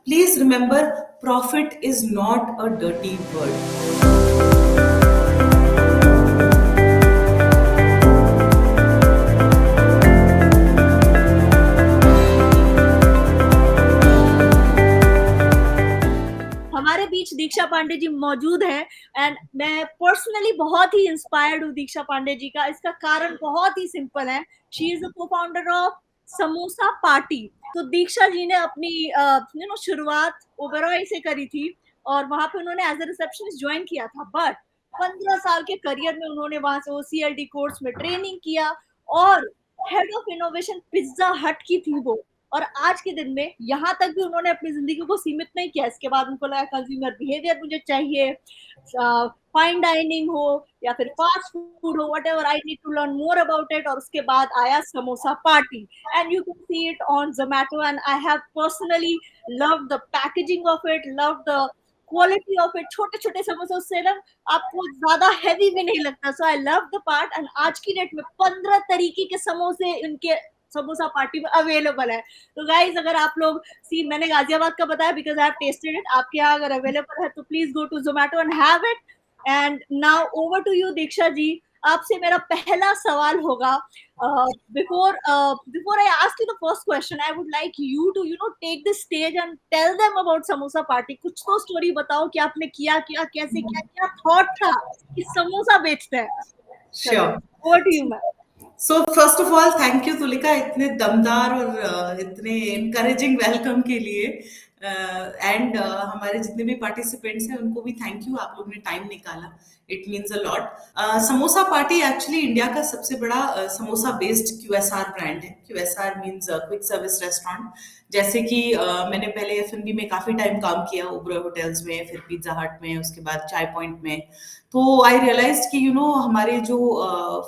Please remember, profit is not a dirty word. हमारे बीच दीक्षा पांडे जी मौजूद हैं एंड मैं पर्सनली बहुत ही इंस्पायर्ड हूँ दीक्षा पांडे जी का। इसका कारण बहुत ही सिंपल है, she is the cofounder of Samosa Party. तो दीक्षा जी ने अपनी शुरुआत ओबेरॉय से करी थी और वहां पे उन्होंने एज अ रिसेप्शनिस्ट ज्वाइन किया था, बट 15 साल के करियर में उन्होंने वहां से OCLD कोर्स में ट्रेनिंग किया और हेड ऑफ इनोवेशन पिज्जा हट की थी वो। और आज के दिन में यहाँ तक भी उन्होंने अपनी जिंदगी को सीमित नहीं किया। इसके बाद उनको लगा कंज्यूमर बिहेवियर मुझे चाहिए, फाइन डाइनिंग हो या फिर फास्ट फूड हो, whatever, I need to learn more about it. और उसके बाद आया Samosa Party and you can see it on Zomato and I have personally love the packaging of it, love the quality of it. छोटे छोटे समोसे, उससे ना आपको ज्यादा हैवी भी नहीं लगता। So I love the part and आज की डेट में 15 तरीके के समोसे इनके समोसा पार्टी में अवेलेबल है। तो गाइज अगर आप लोग मैंने गाजियाबाद का बताया because I have tested it, आपके यहाँ अगर अवेलेबल है तो please go to Zomato and have it. And now over to you Diksha ji. आपसे मेरा पहला सवाल होगा, before I ask you the first question, I would like you to take the stage and tell them about samosa party। कुछ तो story बताओ कि आपने किया क्या, कैसे किया, क्या थॉट था कि समोसा बेचते हैं। चलो over to you ma'am. So first of all thank you Tulika, इतने दमदार और इतने इनकरेजिंग वेलकम के लिए। एंड हमारे जितने भी पार्टिसिपेंट्स हैं उनको भी थैंक यू, आप लोग ने टाइम निकाला, it means a lot. Samosa party actually India का सबसे बड़ा समोसा बेस्ड QSR ब्रांड है। QSR means quick service restaurant. जैसे कि मैंने पहले F&B में काफी टाइम काम किया, ओबरॉय होटल्स में, फिर पिज्जा हट में, उसके बाद चाय पॉइंट में। तो आई रियलाइज कि हमारे जो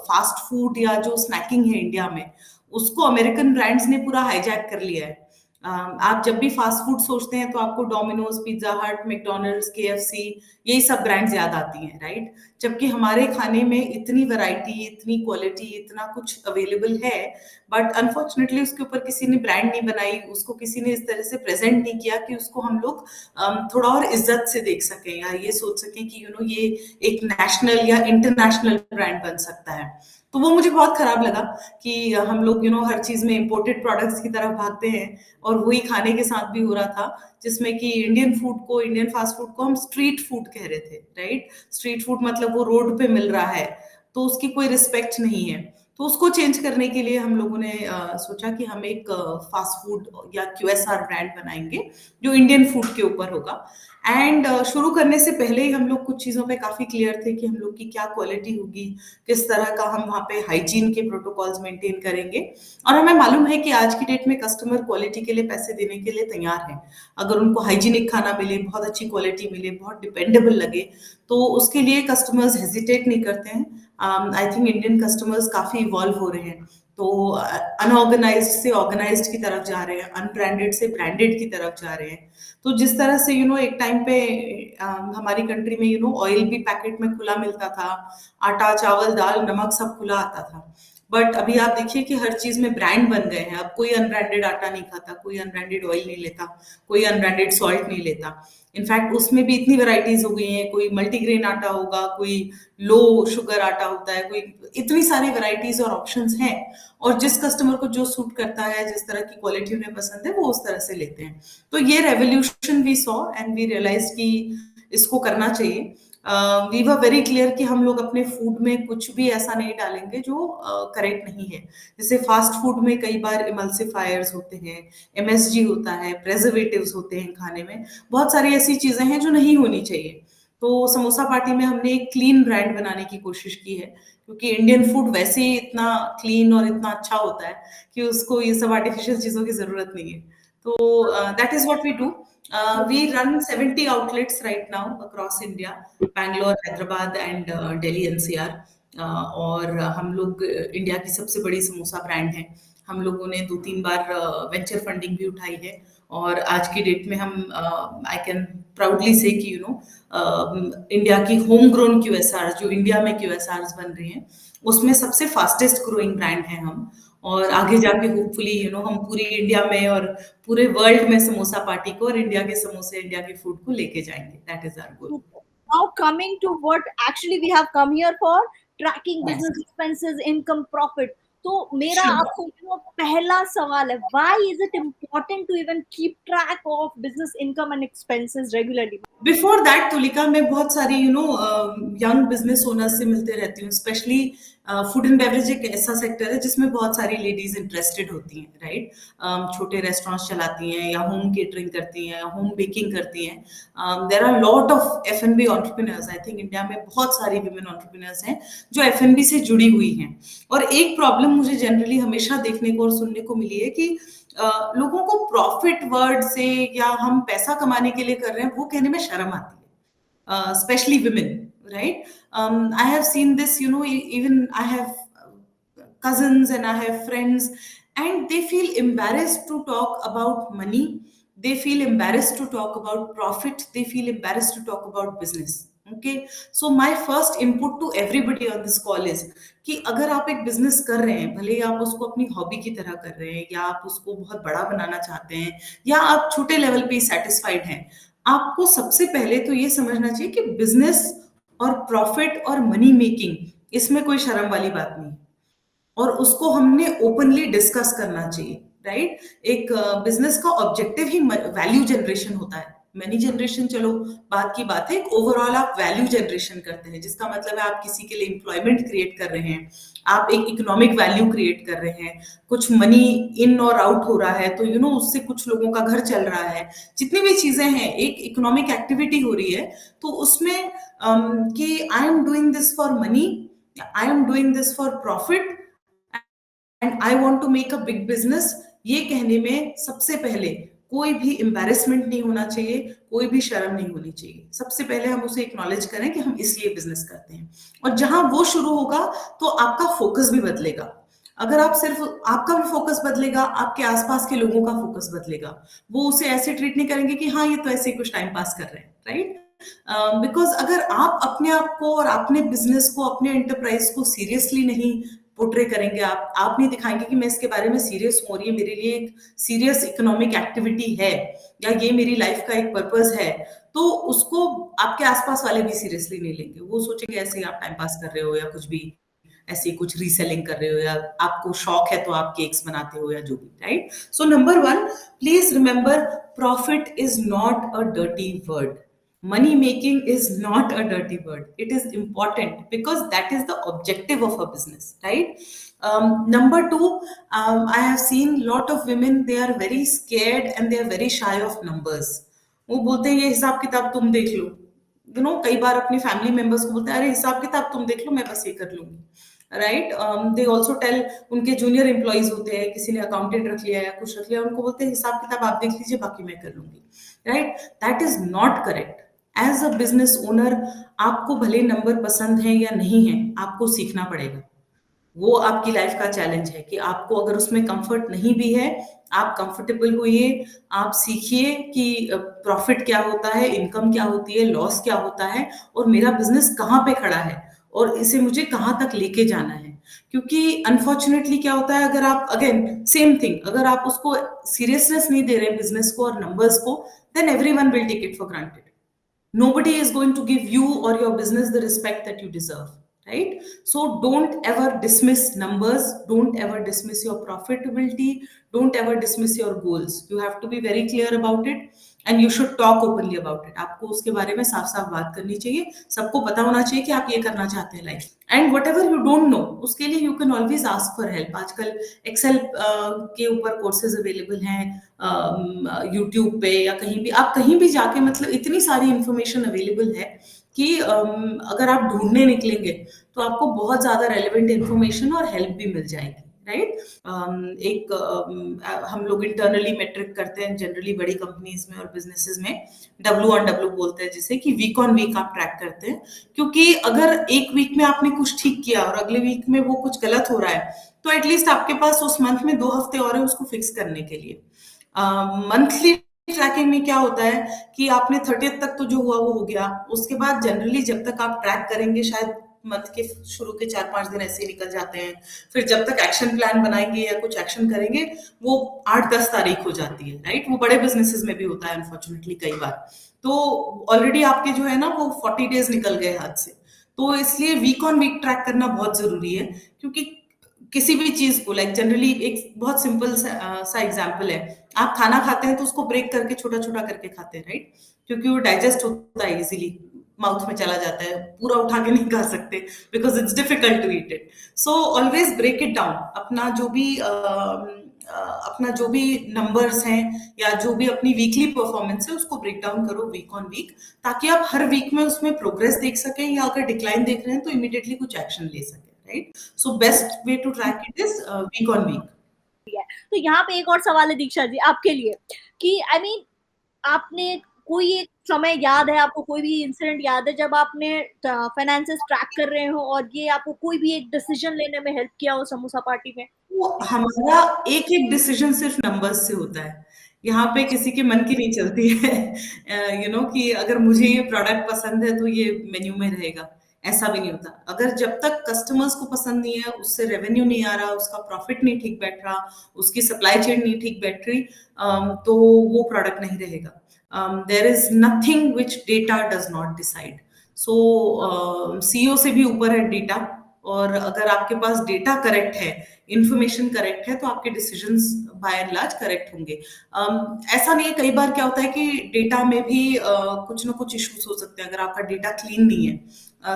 फास्ट फूड या जो स्नैकिंग है इंडिया में, उसको अमेरिकन ब्रांड्स ने पूरा हाईजैक कर लिया है। आप जब भी फास्ट फूड सोचते हैं तो आपको डोमिनोज, पिज्जा हट, मैकडोनल्ड्स, KFC, यही सब ब्रांड्स याद आती हैं, राइट? जबकि हमारे खाने में इतनी वैरायटी, इतनी क्वालिटी, इतना कुछ अवेलेबल है, बट अनफॉर्चुनेटली उसके ऊपर किसी ने ब्रांड नहीं बनाई, उसको किसी ने इस तरह से प्रेजेंट नहीं किया कि उसको हम लोग थोड़ा और इज्जत से देख सकें या ये सोच सकें कि ये एक नेशनल या इंटरनेशनल ब्रांड बन सकता है। तो वो मुझे बहुत खराब लगा कि हम लोग हर चीज में इंपोर्टेड प्रोडक्ट्स की तरफ भागते हैं, और वही खाने के साथ भी हो रहा था, जिसमें कि इंडियन फूड को, इंडियन फास्ट फूड को हम स्ट्रीट फूड कह रहे थे, राइट? स्ट्रीट फूड मतलब वो रोड पे मिल रहा है, तो उसकी कोई रिस्पेक्ट नहीं है। तो उसको चेंज करने के लिए हम लोगों ने सोचा कि हम एक फास्ट फूड या QSR ब्रांड बनाएंगे जो इंडियन फूड के ऊपर होगा। एंड शुरू करने से पहले ही हम लोग कुछ चीजों पे काफी क्लियर थे कि हम लोग की क्या क्वालिटी होगी, किस तरह का हम वहाँ पे हाइजीन के प्रोटोकॉल्स मेंटेन करेंगे। और हमें मालूम है कि आज की डेट में कस्टमर क्वालिटी के लिए पैसे देने के लिए तैयार है। अगर उनको हाइजीनिक खाना मिले, बहुत अच्छी क्वालिटी मिले, बहुत डिपेंडेबल लगे, तो उसके लिए कस्टमर्स हेजिटेट नहीं करते हैं। आई थिंक इंडियन कस्टमर्स काफी इवॉल्व हो रहे हैं, तो अनऑर्गेनाइज्ड से ऑर्गेनाइज्ड की तरफ जा रहे हैं, अनब्रांडेड से ब्रांडेड की तरफ जा रहे हैं। तो जिस तरह से एक टाइम पे हमारी कंट्री में ऑयल भी पैकेट में खुला मिलता था, आटा, चावल, दाल, नमक सब खुला आता था, बट अभी आप देखिए कि हर चीज में ब्रांड बन गए हैं। अब कोई अनब्रांडेड आटा नहीं खाता, कोई अनब्रांडेड ऑयल नहीं लेता, कोई अनब्रांडेड सॉल्ट नहीं लेता। इनफैक्ट उसमें भी इतनी वैरायटीज हो गई हैं, कोई मल्टीग्रेन आटा होगा, कोई लो शुगर आटा होता है, कोई, इतनी सारी वैरायटीज और ऑप्शंस हैं। और जिस कस्टमर को जो सूट करता है, जिस तरह की क्वालिटी उन्हें पसंद है, वो उस तरह से लेते हैं। तो ये revolution we saw and we realise कि इसको करना चाहिए। वी वर वेरी क्लियर कि हम लोग अपने फूड में कुछ भी ऐसा नहीं डालेंगे जो करेक्ट नहीं है। जैसे फास्ट फूड में कई बार इमल्सिफायर्स होते हैं, MSG होता है, प्रेजर्वेटिव्स होते हैं खाने में, बहुत सारी ऐसी चीजें हैं जो नहीं होनी चाहिए। तो समोसा पार्टी में हमने एक क्लीन ब्रांड बनाने की कोशिश की है, क्योंकि इंडियन फूड वैसे ही इतना क्लीन और इतना अच्छा होता है कि उसको ये सब आर्टिफिशियल चीजों की जरूरत नहीं है। तो that is what we do. We run 70 outlets right now across India, Bangalore, Hyderabad and Delhi NCR। और हम लोग इंडिया की सबसे बड़ी समोसा ब्रांड हैं। हम लोगों ने 2-3 बार वेंचर फंडिंग भी उठाई है, और आज की डेट में हम आई कैन प्राउडली से कि इंडिया की होम ग्रोन QSR, जो इंडिया में QSRs बन रही हैं, उसमें सबसे फास्टेस्ट ग्रोइंग ब्रांड है हम। और आगे जाके होपफुली हम पूरी इंडिया में और पूरे वर्ल्ड में समोसा पार्टी को और इंडिया के समोसे, इंडिया के फूड को लेके जाएंगे. That is our goal. Now coming to what actually we have come here for, tracking Yes. business expenses, income, profit. तो मेरा Sure. आपको पहला सवाल है, why is it important to even keep track of business income and expenses regularly? Before that Tulika, मैं बहुत सारी young business owners से मिलते रहती हूँ. स्पेशली फूड एंड बेवरेज एक ऐसा सेक्टर है जिसमें बहुत सारी लेडीज इंटरेस्टेड होती हैं, राइट. छोटे रेस्टोरेंट्स चलाती हैं या होम केटरिंग करती हैं या होम बेकिंग करती हैं. There are lot of F&B entrepreneurs. I think India में बहुत सारी विमेन एंटरप्रेन्योर्स हैं जो F&B से जुड़ी हुई हैं. और एक प्रॉब्लम मुझे जनरली हमेशा देखने को और सुनने को मिली है कि लोगों को प्रॉफिट वर्ड से या हम पैसा कमाने के लिए कर रहे हैं वो कहने में शर्म आती है, specially women, right. I have seen this, even I have cousins and I have friends, and they feel embarrassed to talk about money. They feel embarrassed to talk about profit. They feel embarrassed to talk about business. Okay, so my first input to everybody on this call is कि अगर आप एक business कर रहे हैं, भले ही आप उसको अपनी हॉबी की तरह कर रहे हैं या आप उसको बहुत बड़ा बनाना चाहते हैं या आप छोटे लेवल पे सेटिस्फाइड हैं, आपको सबसे पहले तो ये समझना चाहिए कि बिजनेस और प्रॉफिट और मनी मेकिंग, इसमें कोई शर्म वाली बात नहीं और उसको हमने ओपनली डिस्कस करना चाहिए, राइट. एक बिजनेस का ऑब्जेक्टिव ही वैल्यू जनरेशन होता है. मनी जनरेशन चलो बात की बात है, एक ओवरऑल आप वैल्यू जनरेशन करते हैं जिसका मतलब है आप किसी के लिए एम्प्लॉयमेंट क्रिएट कर रहे हैं, आप एक इकोनॉमिक वैल्यू क्रिएट कर रहे हैं, कुछ मनी इन और आउट हो रहा है तो उससे कुछ लोगों का घर चल रहा है. जितनी भी चीजें हैं, एक इकोनॉमिक एक्टिविटी हो रही है, तो उसमें कि I am doing this for money, I am doing this for profit and I want to make a big business, ये कहने में सबसे पहले कोई भी एम्बैरेसमेंट नहीं होना चाहिए, कोई भी शर्म नहीं होनी चाहिए. सबसे पहले हम उसे एक्नॉलेज करें कि हम इसलिए बिजनेस करते हैं, और जहां वो शुरू होगा तो आपका फोकस भी बदलेगा. अगर आप सिर्फ, आपका भी फोकस बदलेगा, आपके आसपास के लोगों का फोकस बदलेगा. वो उसे ऐसे ट्रीट नहीं करेंगे कि हाँ ये तो ऐसे ही कुछ टाइम पास कर रहे हैं, राइट. बिकॉज अगर आप अपने आप को और अपने बिजनेस को, अपने एंटरप्राइज को सीरियसली नहीं पोर्ट्रे करेंगे, आप नहीं दिखाएंगे कि मैं इसके बारे में सीरियस हूँ और ये मेरे लिए एक सीरियस इकोनॉमिक एक्टिविटी है या ये मेरी लाइफ का एक पर्पस है, तो उसको आपके आसपास वाले भी सीरियसली नहीं लेंगे. वो सोचेंगे ऐसे ही आप टाइम पास कर रहे हो या कुछ भी ऐसे कुछ रीसेलिंग कर रहे हो या आपको शौक है तो आप केक्स बनाते हो या जो भी, right. So number 1, please remember, profit is not a dirty word. Money making is not a dirty word. It is important because that is the objective of a business, right. Number 2, I have seen lot of women, they are very scared and they are very shy of numbers. वो बोलते हैं ये हिसाब किताब तुम देख लो, कई बार अपने फैमिली मेंबर्स को बोलते हैं अरे हिसाब किताब तुम देख लो, मैं बस ये कर लूंगी, राइट. दे ऑल्सो टेल, उनके जूनियर एम्प्लॉइज होते हैं, किसी ने अकाउंटेंट रख लिया या कुछ रख लिया, उनको बोलते हैं हिसाब किताब आप देख लीजिए, बाकी मैं कर लूंगी, right. That is not correct. As a business owner आपको भले नंबर पसंद है या नहीं है, आपको सीखना पड़ेगा. वो आपकी लाइफ का चैलेंज है कि आपको अगर उसमें कंफर्ट नहीं भी है, आप कंफर्टेबल होइए, आप सीखिए कि प्रॉफिट क्या होता है, इनकम क्या होती है, लॉस क्या होता है, और मेरा बिजनेस कहाँ पे खड़ा है और इसे मुझे कहाँ तक लेके जाना है. क्योंकि अनफॉर्चुनेटली क्या होता है, अगर आप, अगेन सेम थिंग, अगर आप उसको सीरियसनेस नहीं दे रहे बिजनेस को और नंबर्स को, then everyone will take it for granted. Nobody is going to give you or your business the respect that you deserve, right. So don't ever dismiss numbers, don't ever dismiss your profitability, don't ever dismiss your goals. You have to be very clear about it and you should talk openly about it. आपको उसके बारे में साफ साफ बात करनी चाहिए, सबको पता होना चाहिए कि आप ये करना चाहते हैं life. And what ever you don't know, उसके लिए you can always ask for help. आजकल एक्सेल के ऊपर कोर्सेज अवेलेबल हैं यूट्यूब पे या कहीं भी, आप कहीं भी जाके, मतलब इतनी सारी इंफॉर्मेशन अवेलेबल है कि अगर आप ढूंढने निकलेंगे तो आपको बहुत ज्यादा रेलेवेंट इंफॉर्मेशन और हेल्प भी मिल जाएगी, राइट. एक हम लोग इंटरनली मेट्रिक करते हैं जनरली बड़ी कंपनीज में और बिजनेसेस में, W-on-W बोलते हैं जिसे, कि वीक ऑन वीक आप ट्रैक करते हैं. क्योंकि अगर एक वीक में आपने कुछ ठीक किया और अगले वीक में वो कुछ गलत हो रहा है, तो एटलीस्ट आपके पास उस मंथ में 2 हफ्ते और है उसको फिक्स करने के लिए. मंथली ट्रैकिंग में क्या होता है कि आपने 30th तक तो जो हुआ वो हो गया, उसके बाद जनरली जब तक आप ट्रैक करेंगे शायद मंथ के शुरू के 4-5 दिन ऐसे ही निकल जाते हैं, फिर जब तक एक्शन प्लान बनाएंगे या कुछ एक्शन करेंगे वो 8-10 तारीख हो जाती है, राइट? वो बड़े बिजनेसेस में भी होता है अनफॉर्चुनेटली कई बार। तो ऑलरेडी आपके जो है ना वो 40 डेज निकल गए हाथ से। तो इसलिए वीक ऑन वीक ट्रैक करना बहुत जरूरी है, क्योंकि किसी भी चीज को लाइक जनरली एक बहुत सिंपल सा एग्जांपल है, आप खाना खाते हैं तो उसको ब्रेक करके छोटा छोटा करके खाते हैं, राइट? क्योंकि वो डाइजेस्ट होता है इजीली, माउथ में चला जाता है, पूरा उठा के नहीं खा सकते because it's difficult to eat it. So always break it down, अपना जो भी नंबर्स हैं या जो भी अपनी वीकली परफॉर्मेंस है उसको ब्रेक डाउन करो वीक ऑन वीक, ताकि आप हर वीक में उसमें प्रोग्रेस देख सकें, या अगर डिक्लाइन देख रहे हैं तो इमीडिएटली कुछ एक्शन ले सकें, right? So best way to track it is week on week. तो यहाँ पे एक और सवाल है दीक्षा जी आपके लिए कि आई मीन आपने कोई एक समय याद है आपको, कोई भी इंसिडेंट याद है जब आपने फाइनेंसेस ट्रैक कर रहे हो और ये आपको कोई भी एक डिसीजन लेने में हेल्प किया हो समोसा पार्टी में? वो हमारा एक एक डिसीजन सिर्फ नंबर्स से होता है, यहाँ पे किसी के मन की नहीं चलती है यू नो कि अगर मुझे ये प्रोडक्ट पसंद है तो ये मेन्यू में रहेगा, ऐसा भी नहीं होता। अगर जब तक कस्टमर्स को पसंद नहीं है, उससे रेवेन्यू नहीं आ रहा, उसका प्रॉफिट नहीं ठीक बैठ रहा, उसकी सप्लाई चेन नहीं ठीक बैठ रही, तो वो प्रोडक्ट नहीं रहेगा। There is nothing which data does not decide. So CEO से भी ऊपर है डेटा, और अगर आपके पास डेटा करेक्ट है, इंफॉर्मेशन करेक्ट है, तो आपके decisions by and large correct होंगे। ऐसा नहीं है, कई बार क्या होता है कि डेटा में भी कुछ ना कुछ इश्यूज हो सकते हैं अगर आपका डेटा क्लीन नहीं है।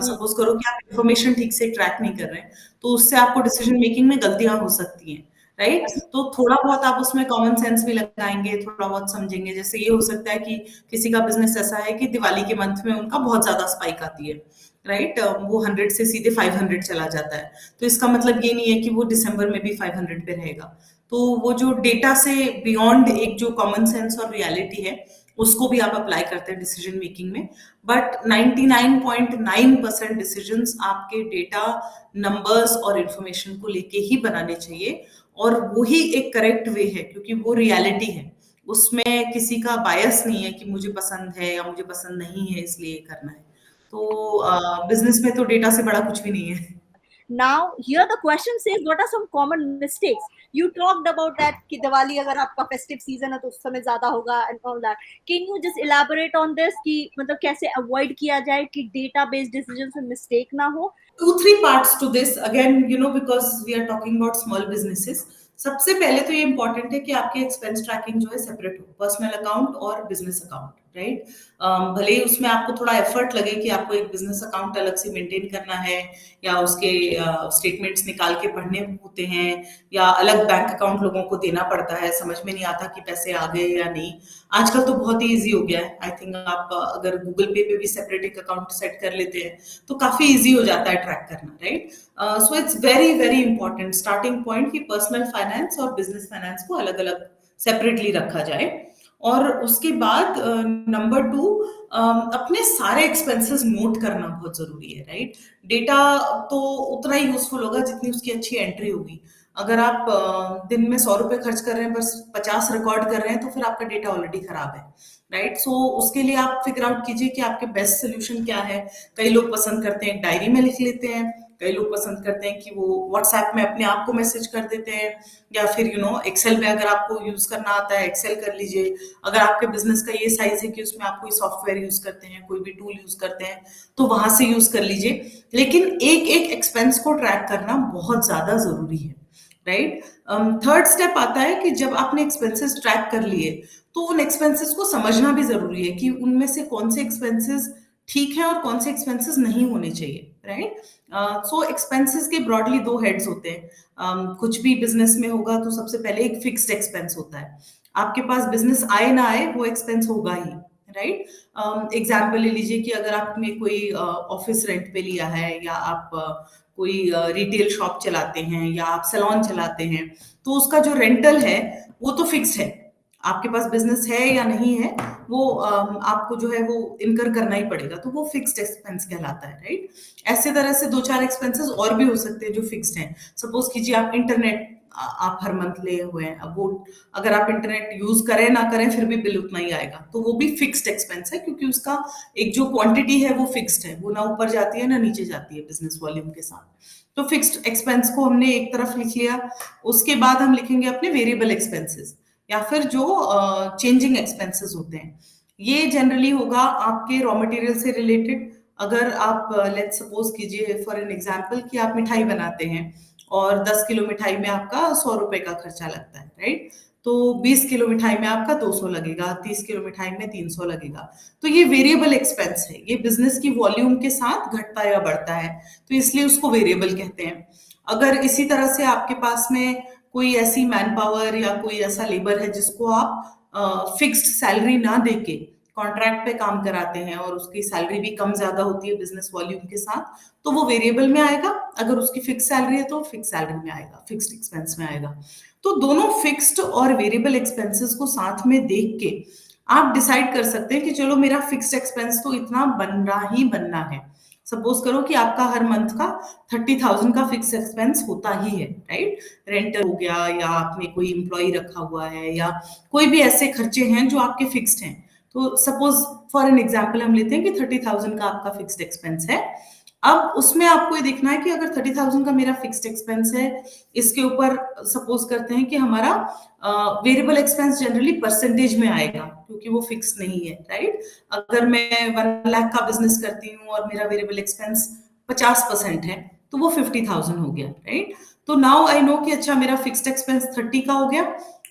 सपोज करो कि आप इंफॉर्मेशन ठीक से ट्रैक नहीं कर रहे हैं, तो उससे आपको डिसीजन मेकिंग में गलतियां हो सकती हैं, राइट? तो थोड़ा बहुत आप उसमें कॉमन सेंस भी लगाएंगे, थोड़ा बहुत समझेंगे। जैसे ये हो सकता है कि किसी का बिजनेस ऐसा है कि दिवाली के मंथ में उनका बहुत ज्यादा स्पाइक आती है, राइट? वो 100 से सीधे 500 चला जाता है, तो इसका मतलब ये नहीं है कि वो दिसंबर में भी 500 पे रहेगा। तो वो जो डेटा से बियॉन्ड एक जो कॉमन सेंस और रियलिटी है, उसको भी आप अप्लाई करते हैं डिसीजन मेकिंग में। बट 99.9% डिसीजंस आपके डेटा, नंबर्स और इंफॉर्मेशन को लेके ही बनाने चाहिए, और वही एक करेक्ट वे है, क्योंकि वो रियलिटी है, उसमें किसी का बायस नहीं है कि मुझे पसंद है या मुझे पसंद नहीं है इसलिए करना है। तो बिजनेस में तो डेटा से बड़ा कुछ भी नहीं है। Now here the question says what are some common mistakes? You talked about that कि दिवाली अगर आपका festive season है तो उस समय ज्यादा होगा and all that. Can you just elaborate on this कि मतलब कैसे avoid किया जाए कि data based decisions में mistake ना हो? 2-3 parts to this again, because we are talking about small businesses. सबसे पहले तो ये इंपॉर्टेंट है कि आपकी एक्सपेंस ट्रैकिंग जो है सेपरेट हो, पर्सनल अकाउंट और बिजनेस अकाउंट, राइट? भले ही उसमें आपको थोड़ा एफर्ट लगे कि आपको एक बिजनेस अकाउंट अलग से मेंटेन करना है, या उसके स्टेटमेंट्स निकाल के पढ़ने होते हैं, या अलग बैंक अकाउंट लोगों को देना पड़ता है, समझ में नहीं आता कि पैसे आ गए या नहीं। आजकल तो बहुत ही ईजी हो गया है, आई थिंक आप अगर गूगल पे पे भी सेपरेट एक अकाउंट सेट कर लेते हैं तो काफी ईजी हो जाता है ट्रैक करना, right? So it's very very important starting point कि पर्सनल फाइनेंस और बिजनेस फाइनेंस को अलग अलग सेपरेटली रखा जाए। और उसके बाद नंबर 2, अपने सारे एक्सपेंसेस नोट करना बहुत जरूरी है, राइट? डेटा तो उतना ही यूजफुल होगा जितनी उसकी अच्छी एंट्री होगी। अगर आप दिन में 100 रुपए खर्च कर रहे हैं बस 50 रिकॉर्ड कर रहे हैं, तो फिर आपका डेटा ऑलरेडी खराब है, राइट? सो उसके लिए आप फिगर आउट कीजिए कि आपके बेस्ट सोल्यूशन क्या है। कई लोग पसंद करते हैं डायरी में लिख लेते हैं, कई लोग पसंद करते हैं कि वो व्हाट्सएप में अपने आप को मैसेज कर देते हैं, या फिर एक्सेल में अगर आपको यूज करना आता है एक्सेल कर लीजिए। अगर आपके बिजनेस का ये साइज है कि उसमें आप कोई सॉफ्टवेयर यूज करते हैं, कोई भी टूल यूज करते हैं, तो वहां से यूज कर लीजिए। लेकिन एक एक एक्सपेंस को ट्रैक करना बहुत ज्यादा जरूरी है, राइट? थर्ड स्टेप आता है कि जब आपने एक्सपेंसेस ट्रैक कर लिए, तो उन एक्सपेंसेस को समझना भी जरूरी है कि उनमें से कौन से एक्सपेंसेस ठीक है और कौन से एक्सपेंसेस नहीं होने चाहिए, राइट? सो एक्सपेंसेस के ब्रॉडली 2 हेड्स होते हैं। कुछ भी बिजनेस में होगा तो सबसे पहले एक फिक्स्ड एक्सपेंस होता है, आपके पास बिजनेस आए ना आए वो एक्सपेंस होगा ही, राइट? एग्जाम्पल ले लीजिए कि अगर आपने कोई ऑफिस रेंट पे लिया है, या आप कोई रिटेल शॉप चलाते हैं, या आप सैलून चलाते हैं, तो उसका जो रेंटल है वो तो फिक्स्ड है। आपके पास बिजनेस है या नहीं है, वो आपको जो है वो इनकर करना ही पड़ेगा, तो वो फिक्स्ड एक्सपेंस कहलाता है, राइट? ऐसे तरह से 2-4 एक्सपेंसेस और भी हो सकते हैं जो फिक्स्ड हैं। सपोज कीजिए आप इंटरनेट आप हर मंथ लिए हुए हैं, अब वो अगर आप इंटरनेट यूज करें ना करें फिर भी बिल उतना ही आएगा, तो वो भी फिक्स्ड एक्सपेंस है, क्योंकि उसका एक जो क्वांटिटी है वो फिक्स्ड है, वो ना ऊपर जाती है ना नीचे जाती है बिजनेस वॉल्यूम के साथ। तो फिक्स्ड एक्सपेंस को हमने एक तरफ लिख लिया। उसके बाद हम लिखेंगे अपने वेरिएबल एक्सपेंसेस, या फिर जो चेंजिंग एक्सपेंसेस होते हैं। ये जनरली होगा आपके रॉ मटेरियल से रिलेटेड। अगर आप लेट्स सपोज कीजिए फॉर एन एग्जांपल कि आप मिठाई बनाते हैं और 10 किलो मिठाई में आपका 100 रुपए का खर्चा लगता है, राइट? तो 20 किलो मिठाई में आपका 200 लगेगा, 30 किलो मिठाई में 300 लगेगा। तो ये वेरिएबल एक्सपेंस है, ये बिजनेस की वॉल्यूम के साथ घटता या बढ़ता है, तो इसलिए उसको वेरिएबल कहते हैं। अगर इसी तरह से आपके पास में कोई ऐसी मैन पावर या कोई ऐसा लेबर है जिसको आप फिक्स्ड सैलरी ना देके कॉन्ट्रैक्ट पे काम कराते हैं और उसकी सैलरी भी कम ज्यादा होती है बिजनेस वॉल्यूम के साथ, तो वो वेरिएबल में आएगा। अगर उसकी फिक्स सैलरी है तो फिक्स सैलरी में आएगा, फिक्स्ड एक्सपेंस में आएगा। तो दोनों फिक्स्ड और वेरिएबल एक्सपेंसेस को साथ में देख के आप डिसाइड कर सकते हैं कि चलो मेरा फिक्स्ड एक्सपेंस तो इतना बनना ही बनना है। सपोज करो कि आपका हर मंथ का 30,000 का फिक्स एक्सपेंस होता ही है, राइट? रेंट हो गया, या आपने कोई एम्प्लॉय रखा हुआ है, या कोई भी ऐसे खर्चे हैं जो आपके फिक्स्ड हैं। तो सपोज फॉर एन एग्जाम्पल हम लेते हैं कि 30,000 का आपका फिक्स्ड एक्सपेंस है। अब उसमें आपको ये देखना है कि अगर 30,000 का मेरा फिक्स्ड एक्सपेंस है, इसके ऊपर सपोज करते हैं कि हमारा वेरिएबल एक्सपेंस जनरली परसेंटेज में आएगा, क्योंकि वो फिक्स नहीं है, राइट? अगर मैं 1 लाख का बिजनेस करती हूँ और मेरा वेरिएबल एक्सपेंस 50% है, तो वो 50,000 हो गया, राइट? तो नाउ आई नो कि अच्छा मेरा फिक्स्ड एक्सपेंस 30 का हो गया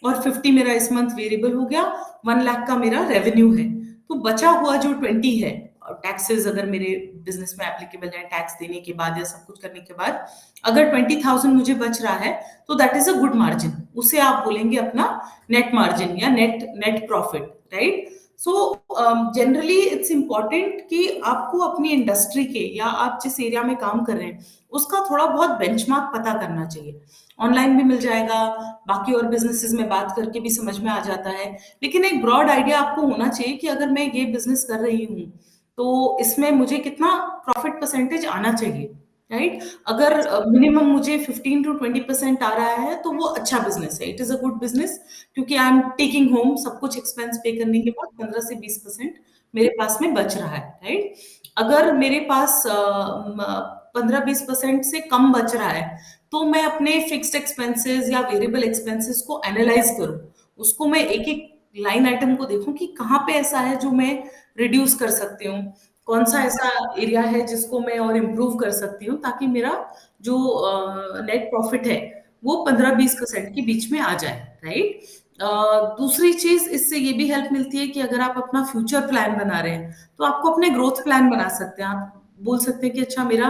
और 50 मेरा इस मंथ वेरिएबल हो गया, 1 लाख का मेरा रेवेन्यू है। तो बचा हुआ जो 20 है, टैक्सेस अगर मेरे बिजनेस में एप्लीकेबल है, टैक्स देने के बाद या सब कुछ करने के बाद अगर 20,000 मुझे बच रहा है, तो that is a good margin. उसे आप बोलेंगे अपना नेट मार्जिन या net net profit, right? So generally it's important कि आपको अपनी इंडस्ट्री के या आप जिस एरिया में काम कर रहे हैं उसका थोड़ा बहुत बेंचमार्क पता करना चाहिए। ऑनलाइन भी मिल जाएगा, बाकी और बिजनेसेस में बात करके भी समझ में आ जाता है, लेकिन एक ब्रॉड आइडिया आपको होना चाहिए कि अगर मैं ये बिजनेस कर रही हूँ तो इसमें मुझे कितना प्रॉफिट परसेंटेज आना चाहिए, राइट? अगर मिनिमम मुझे 15 to 20% आ रहा है तो वो अच्छा बिजनेस है, it is a good business, क्योंकि आई एम टेकिंग होम सब कुछ एक्सपेंस पे करने के बाद 15 से 20% मेरे पास में बच रहा है, राइट? अगर मेरे पास 15-20% से कम बच रहा है, तो मैं अपने फिक्स्ड एक्सपेंसेस या वेरिएबल एक्सपेंसेस को एनालाइज करूं, उसको मैं एक एक लाइन आइटम को देखूं कि कहाँ पे ऐसा है जो मैं रिड्यूस कर सकती हूँ, कौन सा ऐसा एरिया है जिसको मैं और इम्प्रूव कर सकती हूँ, ताकि मेरा जो नेट प्रॉफिट है वो 15-20% के बीच में आ जाए, राइट? दूसरी चीज इससे ये भी हेल्प मिलती है कि अगर आप अपना फ्यूचर प्लान बना रहे हैं तो आपको अपने ग्रोथ प्लान बना सकते हैं। आप बोल सकते हैं कि अच्छा मेरा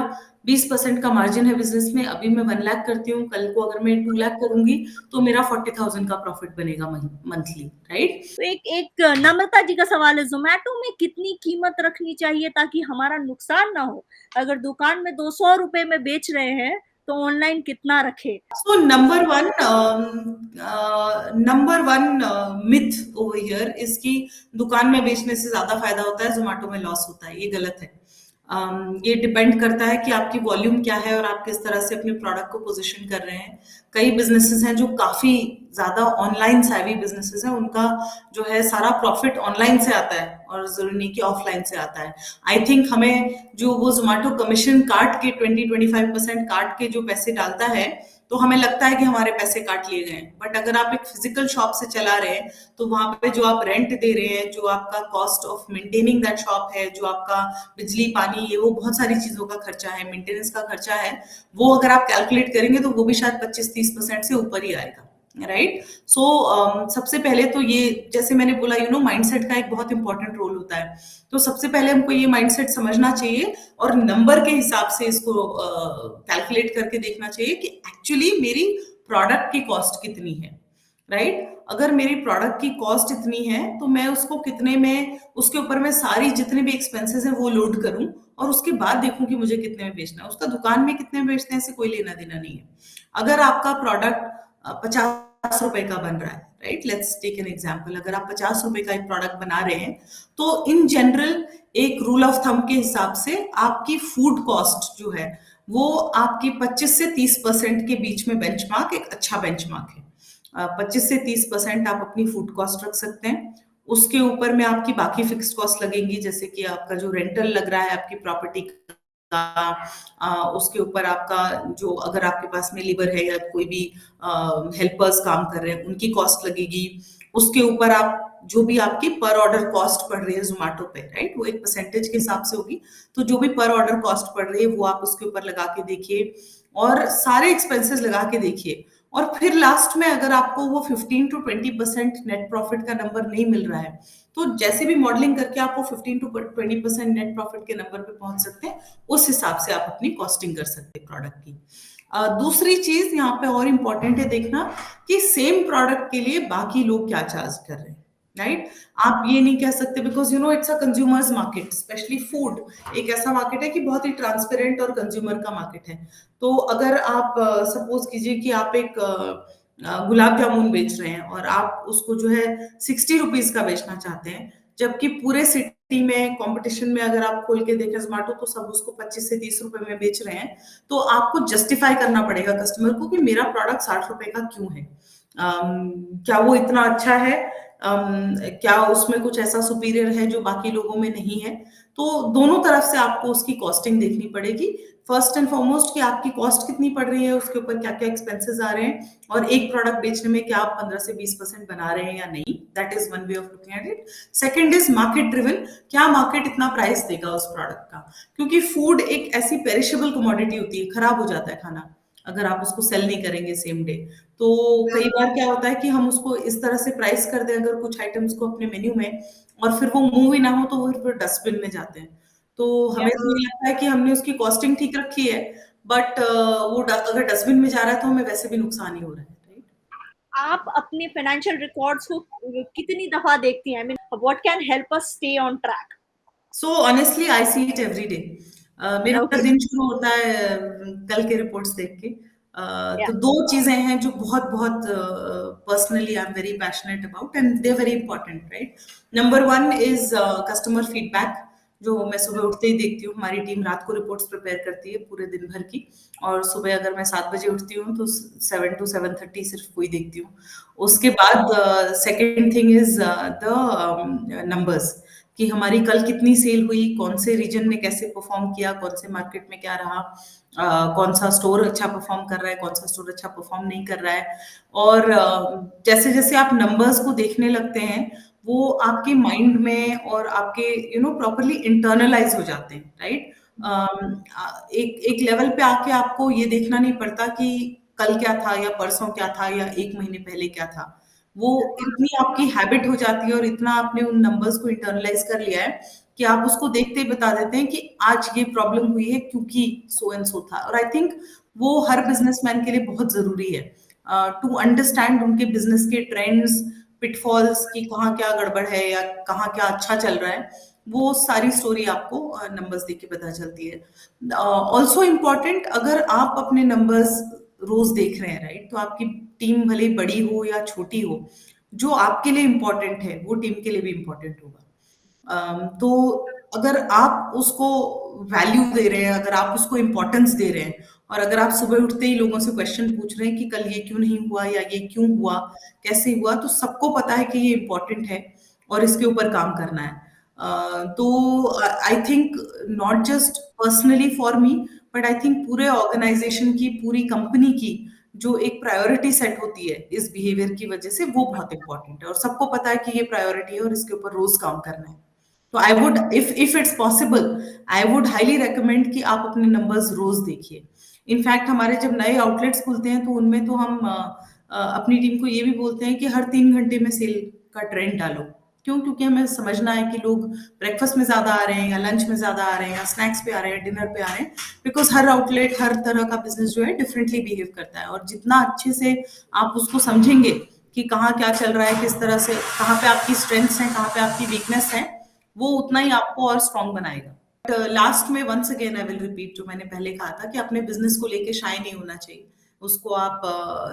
20% का मार्जिन है बिजनेस में, अभी मैं 1 लाख करती हूँ, कल को अगर मैं 2 लाख करूंगी तो मेरा 40,000 का प्रॉफिट बनेगा मंथली, राइट? तो एक एक नम्रता जी का सवाल है, जोमेटो में कितनी कीमत रखनी चाहिए ताकि हमारा नुकसान ना हो? अगर दुकान में 200 रुपए में बेच रहे हैं तो ऑनलाइन कितना रखे? So number one myth over here is कि दुकान में बेचने से ज्यादा फायदा होता है, जोमेटो में लॉस होता है। ये गलत है। ये डिपेंड करता है कि आपकी वॉल्यूम क्या है और आप किस तरह से अपने प्रोडक्ट को पोजीशन कर रहे हैं। कई बिजनेसेस हैं जो काफी ज्यादा ऑनलाइन savvy बिजनेसेस हैं, उनका जो है सारा प्रॉफिट ऑनलाइन से आता है और जरूरी नहीं कि ऑफलाइन से आता है। आई थिंक हमें जो वो जोमेटो कमीशन काट के 20-25% काट के जो पैसे डालता है, तो हमें लगता है कि हमारे पैसे काट लिए गए, बट अगर आप एक फिजिकल शॉप से चला रहे हैं तो वहां पे जो आप रेंट दे रहे हैं, जो आपका cost of maintaining that shop है, जो आपका बिजली पानी, ये वो बहुत सारी चीजों का खर्चा है, मेंटेनेंस का खर्चा है, वो अगर आप कैलकुलेट करेंगे तो वो भी शायद 25-30% से ऊपर ही आएगा, राइट? सो सबसे पहले तो ये, जैसे मैंने बोला, माइंडसेट का एक बहुत इंपॉर्टेंट रोल होता है। तो सबसे पहले हमको ये माइंडसेट समझना चाहिए और नंबर के हिसाब से इसको कैलकुलेट करके देखना चाहिए कि एक्चुअली मेरी प्रोडक्ट की कॉस्ट कितनी है, राइट? अगर मेरी प्रोडक्ट की कॉस्ट इतनी है तो मैं उसको कितने में, उसके ऊपर मैं सारी जितने भी एक्सपेंसेस है वो लोड करूं और उसके बाद देखूं कि मुझे कितने में बेचना है। उसका दुकान में कितने में बेचने से कोई लेना देना नहीं है। अगर आपका प्रोडक्ट 50 रुपए का बन रहा है, right, let's take an example, अगर आप 50 रुपए का एक प्रोडक्ट बना रहे हैं तो इन जनरल एक रूल ऑफ थंब के हिसाब से आपकी फूड कॉस्ट जो है वो आपकी 25 से 30% के बीच में बेंचमार्क एक अच्छा बेंचमार्क है। 25 से 30% आप अपनी फूड कॉस्ट रख सकते हैं। उसके ऊपर में आपकी बाकी फिक्स्ड कॉस्ट लगेंगी, जैसे कि आपका जो रेंटल लग रहा है आपकी प्रॉपर्टी का, उसके ऊपर आपका जो, अगर आपके पास में लेबर है या कोई भी हेल्पर्स काम कर रहे हैं उनकी कॉस्ट लगेगी। उसके ऊपर आप जो भी आपकी पर ऑर्डर कॉस्ट पड़ रही है जोमेटो पे, राइट, वो एक परसेंटेज के हिसाब से होगी। तो जो भी पर ऑर्डर कॉस्ट पड़ रही है वो आप उसके ऊपर लगा के देखिए, और सारे एक्सपेंसेस लगा के देखिए। और फिर लास्ट में अगर आपको वो 15 to 20% नेट प्रॉफिट का नंबर नहीं मिल रहा है, तो जैसे भी मॉडलिंग करके आप वो 15 to 20% नेट प्रॉफिट के नंबर पे पहुंच सकते हैं, उस हिसाब से आप अपनी कॉस्टिंग कर सकते हैं प्रोडक्ट की। दूसरी चीज यहाँ पे और इम्पोर्टेंट है देखना कि सेम प्रोडक्ट के लिए बाकी लोग क्या चार्ज कर रहे हैं, राइट। आप ये नहीं कह सकते, because you know it's a consumers market, specially food एक ऐसा मार्केट है कि बहुत ही ट्रांसपेरेंट और कंज्यूमर का मार्केट है। तो अगर आप सपोज कीजिए कि आप एक गुलाब जामुन बेच रहे हैं और आप उसको जो है 60 रुपीज का बेचना चाहते हैं, जबकि पूरे सिटी में कंपटीशन में अगर आप खोल के देखें जोमेटो तो सब उसको 25 से 30 रुपए में बेच रहे हैं। तो आपको जस्टिफाई करना पड़ेगा कस्टमर को कि मेरा प्रोडक्ट 60 रुपए का क्यों है। क्या वो इतना अच्छा है, क्या उसमें कुछ ऐसा सुपीरियर है जो बाकी लोगों में नहीं है। तो दोनों तरफ से आपको उसकी कॉस्टिंग देखनी पड़ेगी। फर्स्ट एंड फॉरमोस्ट कि आपकी कॉस्ट कितनी पड़ रही है, उसके ऊपर क्या क्या एक्सपेंसेस आ रहे हैं, और एक प्रोडक्ट बेचने में क्या आप 15 से 20% बना रहे हैं या नहीं। That is one way of looking at it. Second is market driven, क्या मार्केट इतना प्राइस देगा उस प्रोडक्ट का, क्योंकि फूड एक ऐसी पेरिशेबल कमोडिटी होती है, खराब हो जाता है खाना अगर आप उसको सेल नहीं करेंगे सेम डे। तो कई बार क्या होता है कि हम उसको इस तरह से प्राइस कर दें अगर कुछ आइटम्स को अपने मेन्यू में, और फिर वो मूव ही ना हो, तो वो फिर डस्टबिन में जाते हैं। तो हमें तो ये लगता है कि हमने उसकी कॉस्टिंग ठीक रखी है, बट वो अगर डस्टबिन में जा रहा है तो हमें वैसे भी नुकसान ही हो रहा है, राइट। आप अपने फाइनेंशियल रिकॉर्ड्स को कितनी दफा देखती हैं? I mean what can help us stay on track? So honestly I see it every day. मेरा ओके। दिन शुरू होता है कल के रिपोर्ट्स देख के। या तो दो चीजें हैं जो बहुत बहुत personally I am very passionate about and they very important, right. Number one is customer feedback, जो मैं सुबह उठते ही देखती हूँ। हमारी टीम रात को रिपोर्ट्स प्रिपेयर करती है पूरे दिन भर की, और सुबह अगर मैं 7 बजे उठती हूँ तो 7 to 7:30 सिर्फ वही देखती हूँ। उसके बाद second thing is the numbers, कि हमारी कल कितनी सेल हुई, कौन से रीजन ने कैसे परफॉर्म किया, कौन से मार्केट में क्या रहा, कौन सा स्टोर अच्छा परफॉर्म कर रहा है, कौन सा स्टोर अच्छा परफॉर्म नहीं कर रहा है। और जैसे जैसे आप नंबर्स को देखने लगते हैं, वो आपके माइंड में और आपके प्रॉपरली इंटरनलाइज हो जाते हैं, राइट। एक एक लेवल पे आके आपको ये देखना नहीं पड़ता कि कल क्या था या परसों क्या था या एक महीने पहले क्या था। वो इतनी आपकी हैबिट हो जाती है और इतना आपने उन नंबर्स को इंटरनलाइज कर लिया है कि आप उसको देखते ही बता देते हैं कि आज ये प्रॉब्लम हुई है क्योंकि सो एंड सो था। और आई थिंक वो हर बिजनेसमैन के लिए बहुत जरूरी है टू अंडरस्टैंड उनके बिजनेस के ट्रेंड्स, पिटफॉल्स, की कहाँ क्या गड़बड़ है या कहाँ क्या अच्छा चल रहा है। वो सारी स्टोरी आपको नंबर्स देख के पता चलती है। ऑल्सो इम्पॉर्टेंट, अगर आप अपने नंबर्स रोज देख रहे हैं, राइट, तो आपकी टीम भले बड़ी हो या छोटी हो, जो आपके लिए इम्पोर्टेंट है वो टीम के लिए भी इम्पोर्टेंट होगा। तो अगर आप उसको वैल्यू दे रहे हैं, अगर आप उसको इम्पोर्टेंस दे रहे हैं, और अगर आप सुबह उठते ही लोगों से क्वेश्चन पूछ रहे हैं कि कल ये क्यों नहीं हुआ या ये क्यों हुआ, कैसे हुआ, तो सबको पता है कि ये इम्पोर्टेंट है और इसके ऊपर काम करना है। तो I think not just personally for me, but I think पूरे ऑर्गेनाइजेशन की, पूरी कंपनी की जो एक प्रायोरिटी सेट होती है इस बिहेवियर की वजह से, वो बहुत इंपॉर्टेंट है और सबको पता है कि ये प्रायोरिटी है और इसके ऊपर रोज काम करना है। तो I would, if it's possible, I would highly recommend कि आप अपने नंबर्स रोज देखिए। इनफैक्ट हमारे जब नए आउटलेट्स खुलते हैं तो उनमें तो हम अपनी टीम को ये भी बोलते हैं कि हर 3 घंटे में सेल का ट्रेंड डालो। क्यों? क्योंकि हमें समझना है कि लोग ब्रेकफास्ट में ज्यादा आ रहे हैं या लंच में ज्यादा आ रहे हैं या स्नैक्स पे आ रहे हैं, डिनर पे आ रहे हैं, बिकॉज हर आउटलेट, हर तरह का बिजनेस जो है डिफरेंटली बिहेव करता है। और जितना अच्छे से आप उसको समझेंगे कि कहाँ क्या चल रहा है, किस तरह से, कहाँ पे आपकी स्ट्रेंथ्स हैं, कहाँ पे आपकी वीकनेस है, वो उतना ही आपको और स्ट्रांग बनाएगा। लास्ट में once again I will repeat, जो मैंने पहले कहा था कि अपने बिजनेस को लेके शाय नहीं होना चाहिए। उसको आप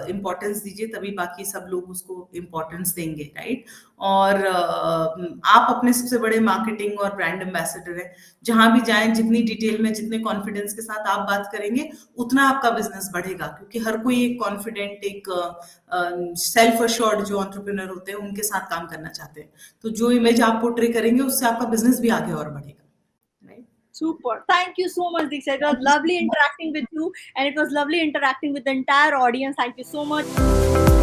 इम्पोर्टेंस दीजिए, तभी बाकी सब लोग उसको इम्पोर्टेंस देंगे, राइट? और आप अपने सबसे बड़े मार्केटिंग और ब्रांड एम्बेसडर हैं। जहां भी जाएं, जितनी डिटेल में, जितने कॉन्फिडेंस के साथ आप बात करेंगे, उतना आपका बिजनेस बढ़ेगा, क्योंकि हर कोई एक कॉन्फिडेंट, एक सेल्फ अश्योर्ड जो एंटरप्रेन्योर होते हैं, उनके साथ काम करना चाहते हैं। तो जो इमेज आप पोर्ट्रे करेंगे, उससे आपका बिजनेस भी आगे और बढ़ेगा, right? Super. Thank you so much, Diksha. It was lovely interacting with you, and it was lovely interacting with the entire audience. Thank you so much.